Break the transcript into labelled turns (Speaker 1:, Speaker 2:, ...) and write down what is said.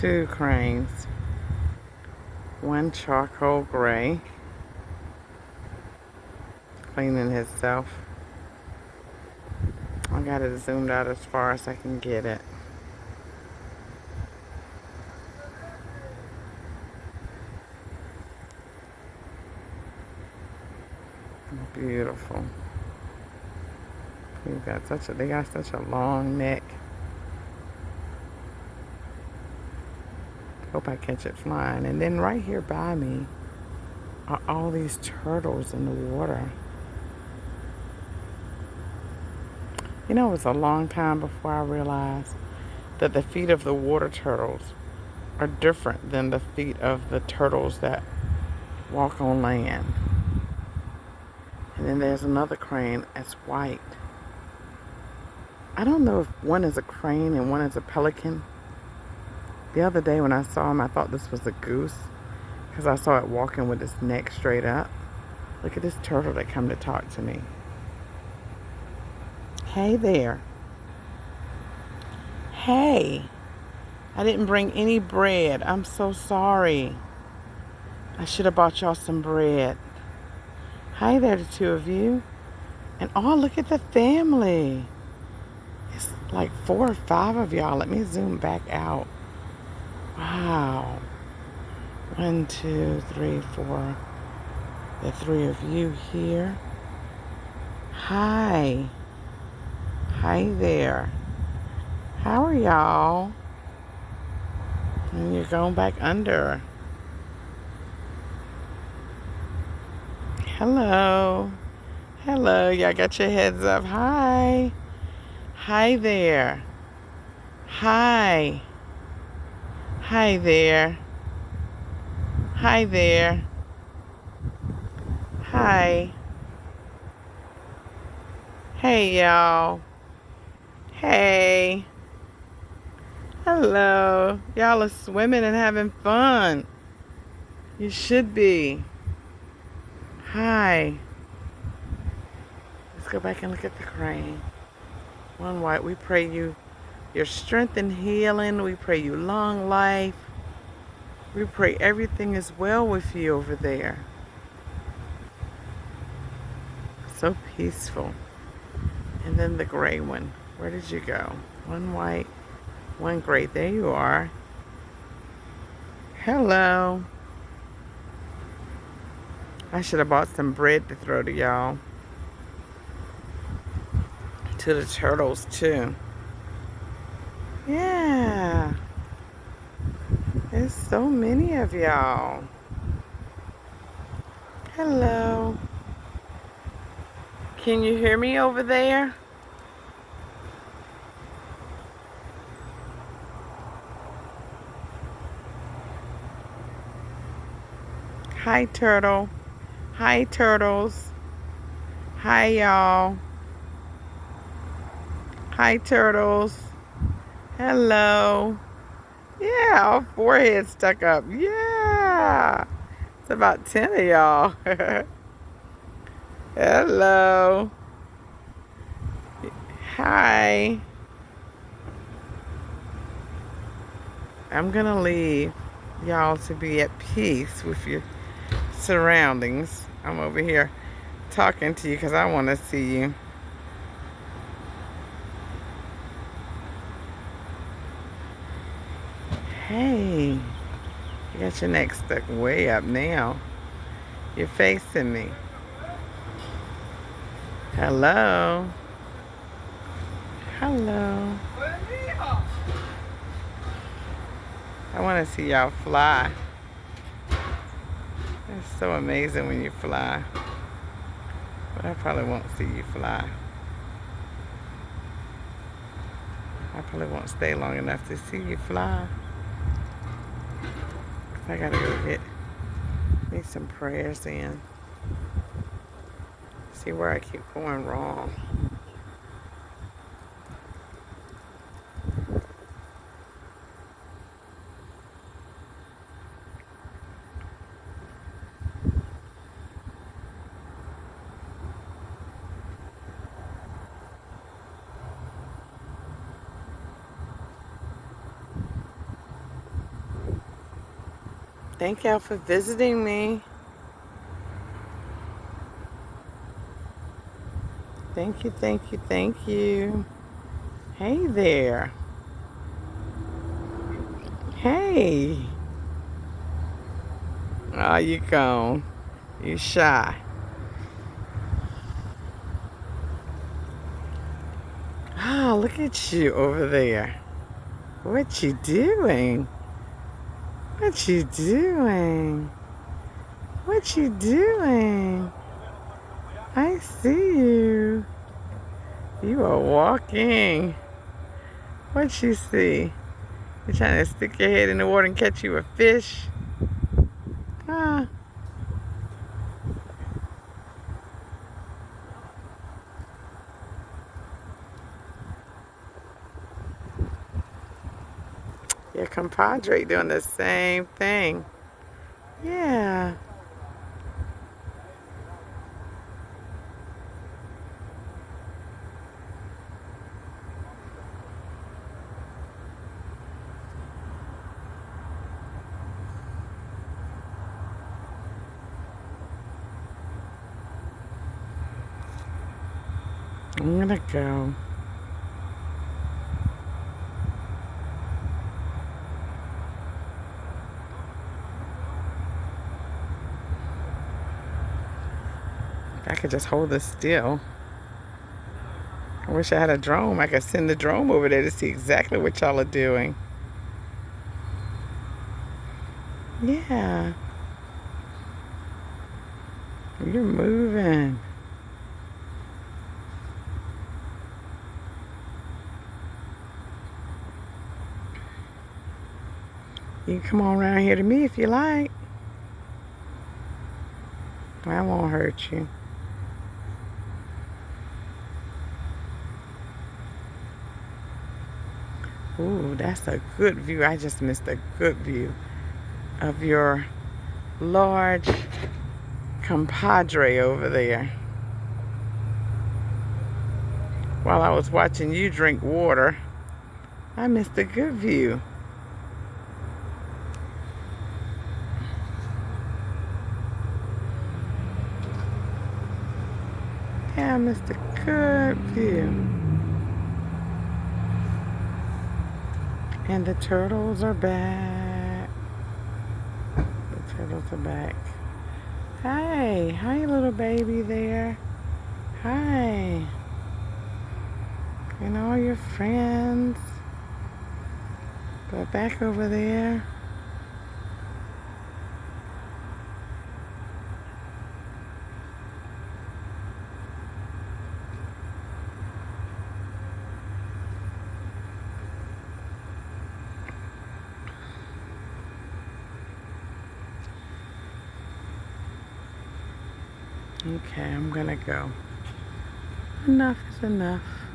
Speaker 1: two cranes. One charcoal gray, cleaning himself. I got it zoomed out as far as I can get it. Beautiful. They got such a long neck. Hope I catch it flying. And then right here by me are all these turtles in the water. You know, it was a long time before I realized that the feet of the water turtles are different than the feet of the turtles that walk on land. And then there's another crane that's white. I don't know if one is a crane and one is a pelican. The other day when I saw him, I thought this was a goose because I saw it walking with its neck straight up. Look at this turtle that come to talk to me. Hey there. Hey. I didn't bring any bread. I'm so sorry. I should have bought y'all some bread. Hi there, the two of you. And oh, look at the family. It's like 4 or 5 of y'all. Let me zoom back out. Wow. 1, 2, 3, 4. The 3 of you here. Hi. Hi there. How are y'all? And you're going back under. Hello. Hello. Y'all got your heads up. Hi. Hi there. Hi. Hi there. Hi there. Hi. Hey, y'all. Hey. Hello. Y'all are swimming and having fun. You should be. Hi. Let's go back and look at the crane. One white. We pray you your strength and healing. We pray you long life. We pray everything is well with you over there. So peaceful. And then the gray one. Where did you go? One white, one gray. There you are. Hello. I should have bought some bread to throw to y'all. To the turtles, too. Yeah. There's so many of y'all. Hello. Can you hear me over there? Hi, turtle. Hi, turtles. Hi, y'all. Hi, turtles. Hello. Yeah, all 4 heads stuck up. Yeah. It's about 10 of y'all. Hello. Hi. I'm going to leave y'all to be at peace with your surroundings. I'm over here talking to you because I want to see you. Hey, you got your neck stuck way up now. You're facing me. Hello. Hello. I want to see y'all fly. It's so amazing when you fly. But I probably won't see you fly. I probably won't stay long enough to see you fly. I gotta go get me some prayers in. See where I keep going wrong. Thank y'all for visiting me. Thank you, thank you, thank you. Hey there. Hey. Oh, you gone. You shy. Oh, look at you over there. What you doing? What you doing? What you doing? I see you. You are walking. What you see? You trying to stick your head in the water and catch you a fish? Huh? Your compadre doing the same thing. Yeah. I'm gonna go. If I could just hold this still. I wish I had a drone. I could send the drone over there to see exactly what y'all are doing. Yeah. You're moving. You can come on around here to me if you like. I won't hurt you. Ooh, that's a good view. I just missed a good view of your large compadre over there. While I was watching you drink water, I missed a good view. Yeah, I missed a good view. And the turtles are back. The turtles are back. Hi, hi little baby there. Hi. And all your friends. Go back over there. Okay, I'm gonna go. Enough is enough.